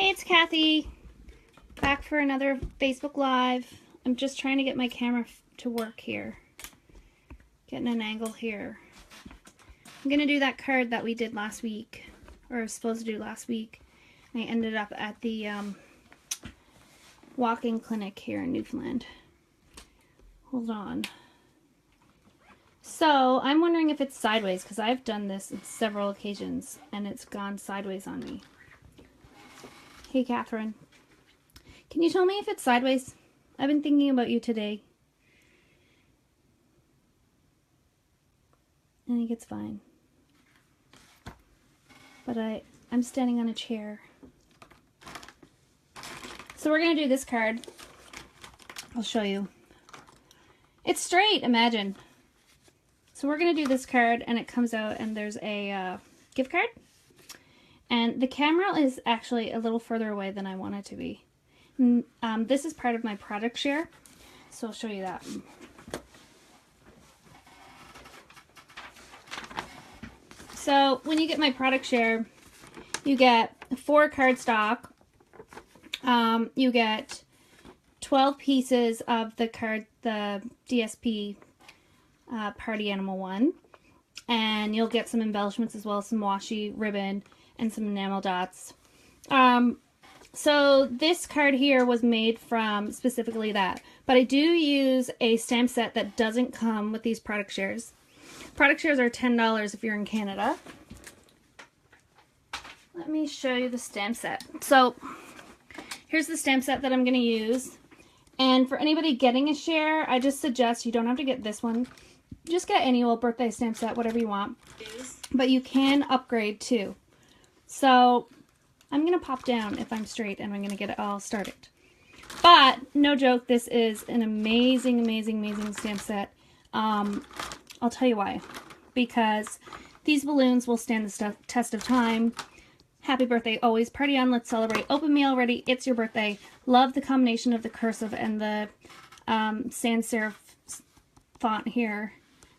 Hey, it's Kathy, back for another Facebook Live. I'm just trying to get my camera to work here. Getting an angle here. I'm going to do that card that we did last week, or was supposed to do last week. I ended up at the walk-in clinic here in Newfoundland. Hold on. So, I'm wondering if it's sideways, because I've done this on several occasions, and it's gone sideways on me. Hey, Catherine. Can you tell me if it's sideways? I've been thinking about you today. I think it's fine. But I'm standing on a chair. So we're going to do this card. I'll show you. It's straight, imagine. So we're going to do this card, and it comes out, and there's a gift card. And the camera is actually a little further away than I want it to be. This is part of my product share, so I'll show you that. So when you get my product share, you get 4 cardstock. You get 12 pieces of the card, the DSP Party Animal one, and you'll get some embellishments as well, some washi ribbon and some enamel dots. So this card here was made from specifically that, but I do use a stamp set that doesn't come with these product shares. Product shares are $10 if you're in Canada. Let me show you the stamp set. So here's the stamp set that I'm going to use. And for anybody getting a share, I just suggest you don't have to get this one. Just get any old birthday stamp set, whatever you want. But you can upgrade too. So I'm going to pop down if I'm straight, and I'm going to get it all started. But no joke, this is an amazing, amazing, amazing stamp set. I'll tell you why. Because these balloons will stand the test of time. Happy birthday always. Party on, let's celebrate. Open me already. It's your birthday. Love the combination of the cursive and the sans serif font here,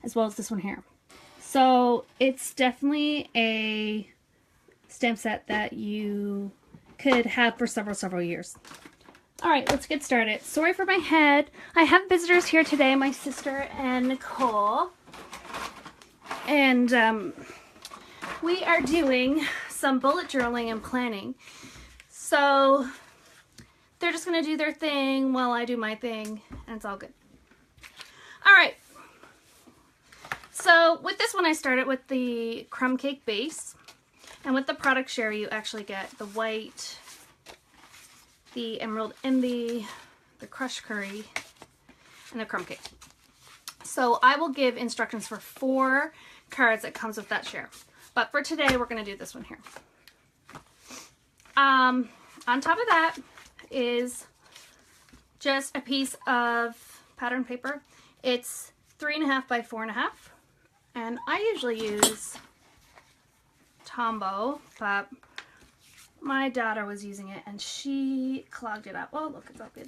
as well as this one here. So it's definitely a stamp set that you could have for several years. All right, let's get started. Sorry for my head. I have visitors here today, my sister and Nicole. And we are doing some bullet journaling and planning. So they're just going to do their thing while I do my thing, and it's all good. All right. So with this one, I started with the crumb cake base. And with the product share, you actually get the white, the emerald envy, the crushed curry, and the crumb cake. So I will give instructions for 4 cards that comes with that share. But for today, we're going to do this one here. On top of that is just a piece of pattern paper. It's 3.5 by 4.5. And I usually use Tombow, but my daughter was using it and she clogged it up. Oh, look, it's all good.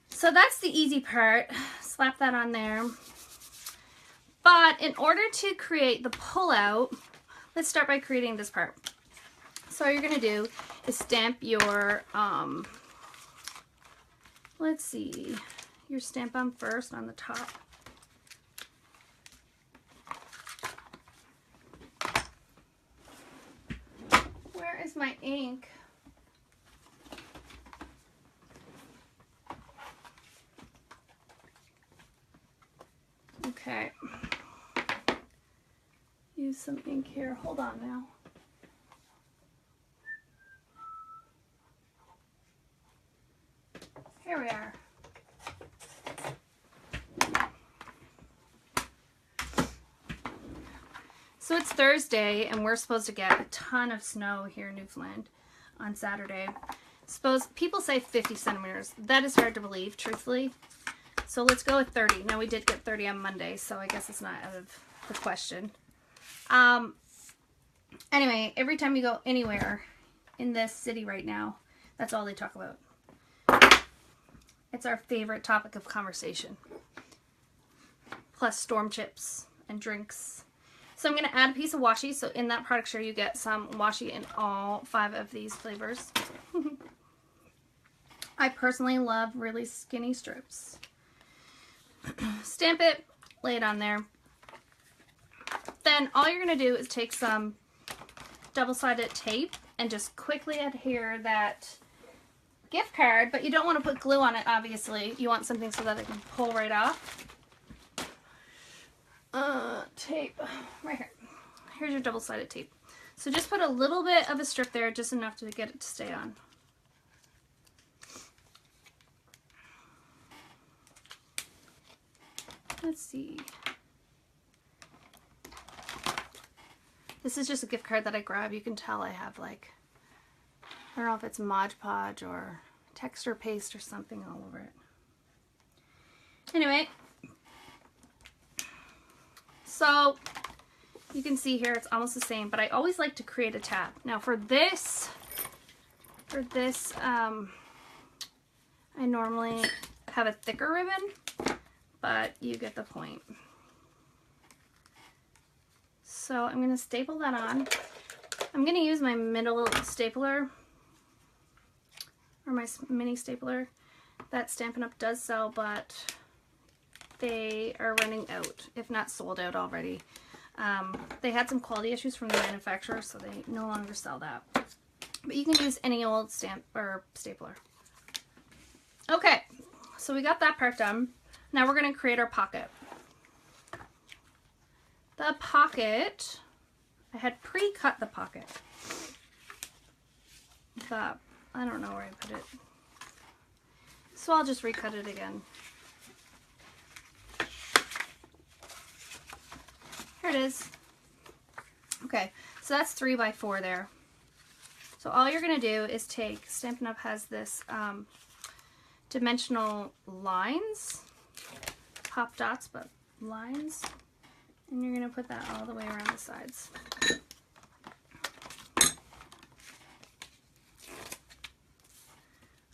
So that's the easy part. Slap that on there. But in order to create the pullout, let's start by creating this part. So all you're going to do is stamp your, let's see, your stamp on first on the top. Where is my ink? Okay. Use some ink here. Hold on now. Here we are. So it's Thursday, and we're supposed to get a ton of snow here in Newfoundland on Saturday. Suppose people say 50 centimeters. That is hard to believe, truthfully. So let's go with 30. Now we did get 30 on Monday, so I guess it's not out of the question. Anyway, every time you go anywhere in this city right now, that's all they talk about. It's our favorite topic of conversation. Plus storm chips and drinks. So I'm going to add a piece of washi. So in that product share, you get some washi in all 5 of these flavors. I personally love really skinny strips. Stamp it, lay it on there. Then all you're going to do is take some double-sided tape and just quickly adhere that gift card, but you don't want to put glue on it, obviously. You want something so that it can pull right off. Tape, right here. Here's your double-sided tape. So just put a little bit of a strip there, just enough to get it to stay on. Let's see. This is just a gift card that I grabbed. You can tell I have like, I don't know if it's Mod Podge or texture paste or something all over it. Anyway, so you can see here it's almost the same, but I always like to create a tab. Now for this, I normally have a thicker ribbon, but you get the point. So I'm going to staple that on. I'm going to use my middle stapler, or my mini stapler. That Stampin' Up! Does sell, but they are running out, if not sold out already. They had some quality issues from the manufacturer, so they no longer sell that. But you can use any old stamp or stapler. Okay, so we got that part done. Now we're going to create our pocket. The pocket, I had pre-cut the pocket, but I don't know where I put it. So I'll just recut it again. Here it is. Okay, so that's 3 by 4 there. So all you're going to do is take, Stampin' Up! Has this dimensional lines, pop dots, but lines. And you're going to put that all the way around the sides.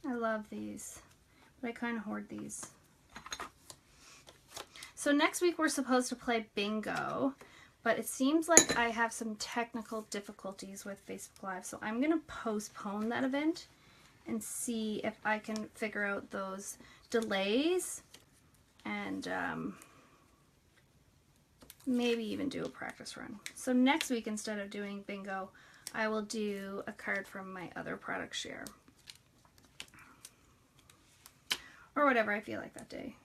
I love these, but I kind of hoard these. So next week we're supposed to play bingo, but it seems like I have some technical difficulties with Facebook Live, so I'm going to postpone that event and see if I can figure out those delays and maybe even do a practice run. So next week, instead of doing bingo, I will do a card from my other product share. Or whatever I feel like that day.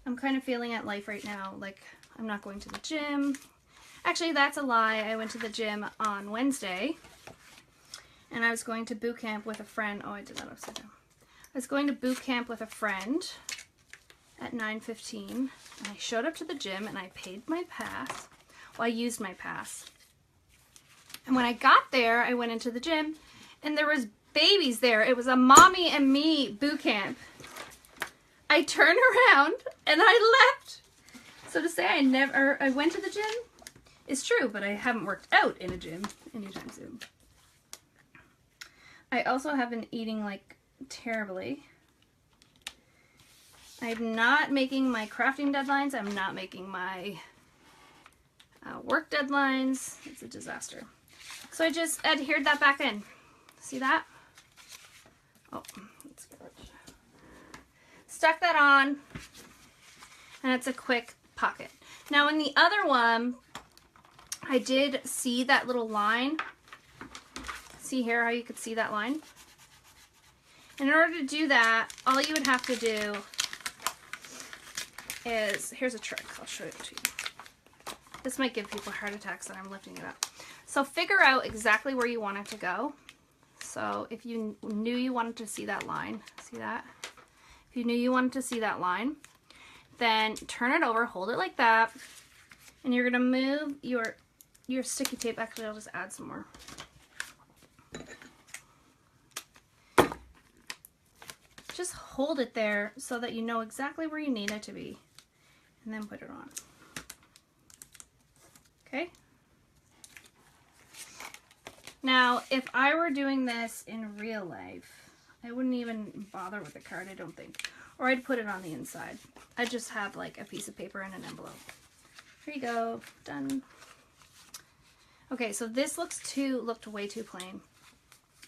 I'm kind of feeling at life right now, like I'm not going to the gym. Actually, that's a lie. I went to the gym on Wednesday, and I was going to boot camp with a friend. Oh, I did that upside down. I was going to boot camp with a friend at 9:15, and I showed up to the gym and I paid my pass. Well, I used my pass. And when I got there, I went into the gym and there was babies there. It was a mommy and me boot camp. I turned around and I left. So to say I went to the gym is true, but I haven't worked out in a gym anytime soon. I also have been eating like terribly. I'm not making my crafting deadlines. I'm not making my work deadlines. It's a disaster. So I just adhered that back in. See that? Oh, let's get rid of it. Stuck that on, and it's a quick pocket. Now in the other one, I did see that little line. See here how you could see that line? And in order to do that, all you would have to do is, here's a trick, I'll show it to you. This might give people heart attacks that I'm lifting it up. So figure out exactly where you want it to go. So if you knew you wanted to see that line, see that? If you knew you wanted to see that line, then turn it over, hold it like that, and you're gonna move your sticky tape. Actually, I'll just add some more. Just hold it there so that you know exactly where you need it to be, and then put it on. Okay? Now, if I were doing this in real life, I wouldn't even bother with the card, I don't think. Or I'd put it on the inside. I'd just have like a piece of paper and an envelope. Here you go, done. Okay, so this looked way too plain.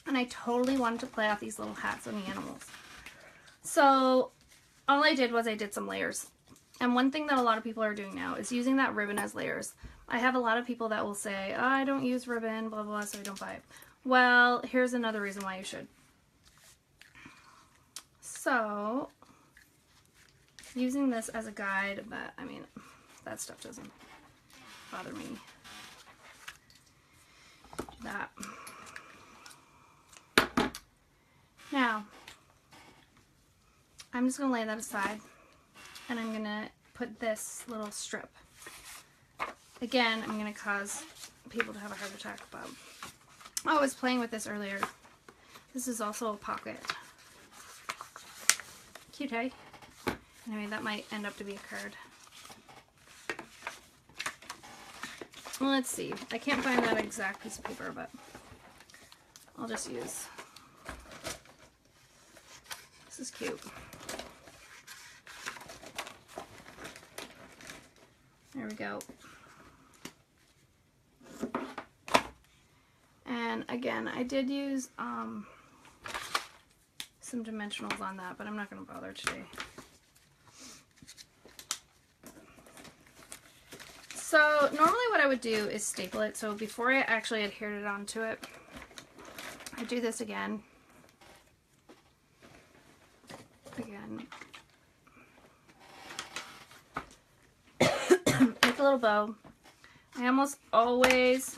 And I totally wanted to play out these little hats on the animals. So all I did was I did some layers. And one thing that a lot of people are doing now is using that ribbon as layers. I have a lot of people that will say, oh, I don't use ribbon, blah, blah, so I don't buy it. Well, here's another reason why you should. So, using this as a guide, but I mean, that stuff doesn't bother me. Do that. Now, I'm just going to lay that aside, and I'm going to put this little strip. Again, I'm going to cause people to have a heart attack, but I was playing with this earlier. This is also a pocket. Cute, eh? Anyway, that might end up to be a card. Well, let's see. I can't find that exact piece of paper, but I'll just use. This is cute. There we go. And again, I did use some dimensionals on that, but I'm not going to bother today. So normally what I would do is staple it. So before I actually adhered it onto it, I do this again. Make a little bow. I almost always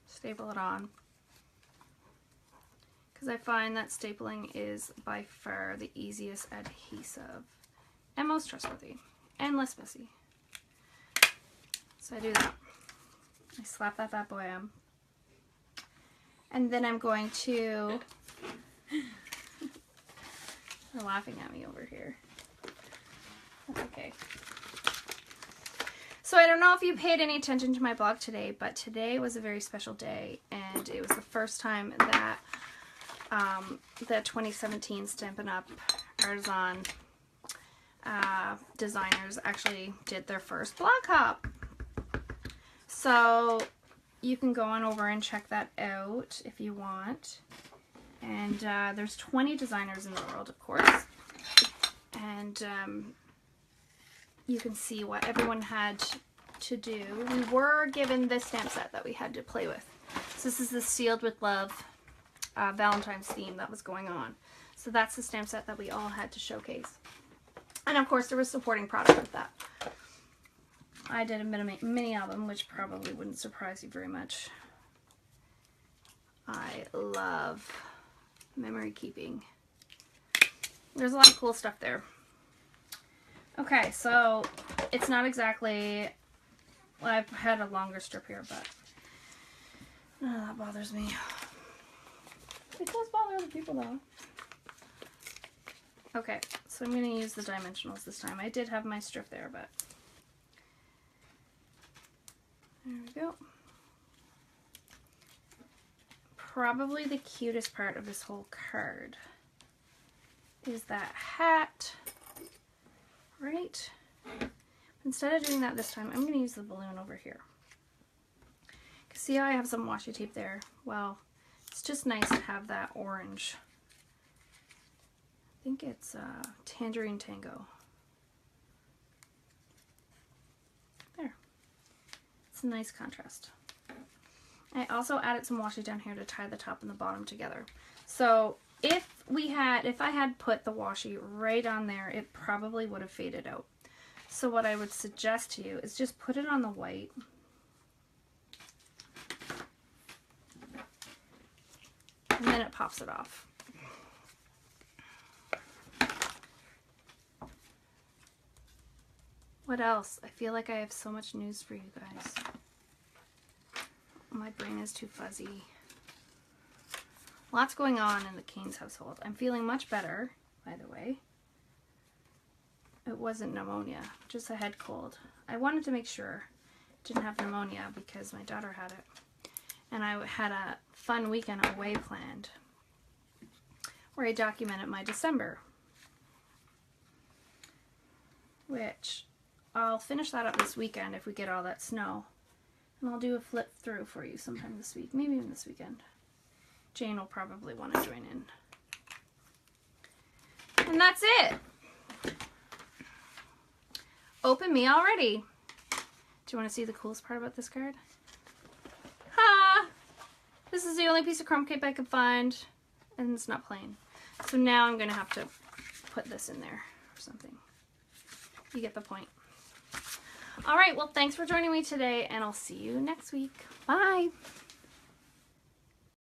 staple it on because I find that stapling is by far the easiest adhesive and most trustworthy and less messy. So I do that. I slap that bad boy on. And then I'm going to... They're laughing at me over here. That's okay. So I don't know if you paid any attention to my blog today, but today was a very special day, and it was the first time that the 2017 Stampin' Up! Artisan designers actually did their first blog hop. So you can go on over and check that out if you want. And there's 20 designers in the world, of course. And you can see what everyone had to do. We were given this stamp set that we had to play with. So this is the Sealed with Love Valentine's theme that was going on. So that's the stamp set that we all had to showcase. And of course there was supporting product with that. I did a mini album, which probably wouldn't surprise you very much. I love memory keeping. There's a lot of cool stuff there. Okay, so it's not exactly, well, I've had a longer strip here, but none of that bothers me. It does bother other people though. Okay, so I'm going to use the dimensionals this time. I did have my strip there, but there we go. Probably the cutest part of this whole card is that hat. Right? Instead of doing that this time, I'm going to use the balloon over here. See how I have some washi tape there? Well, it's just nice to have that orange. I think it's Tangerine Tango. There. It's a nice contrast. I also added some washi down here to tie the top and the bottom together. So if I had put the washi right on there, it probably would have faded out. So what I would suggest to you is just put it on the white. And then it pops it off. What else? I feel like I have so much news for you guys. My brain is too fuzzy. Lots going on in the Keynes household. I'm feeling much better, by the way. It wasn't pneumonia, just a head cold. I wanted to make sure I didn't have pneumonia because my daughter had it. And I had a fun weekend away planned where I documented my December. Which I'll finish that up this weekend if we get all that snow. And I'll do a flip through for you sometime this week, maybe even this weekend. Jane will probably want to join in. And that's it. Open me already. Do you want to see the coolest part about this card? Ha! This is the only piece of crumb cape I could find, and it's not plain. So now I'm going to have to put this in there or something. You get the point. All right, well, thanks for joining me today, and I'll see you next week. Bye!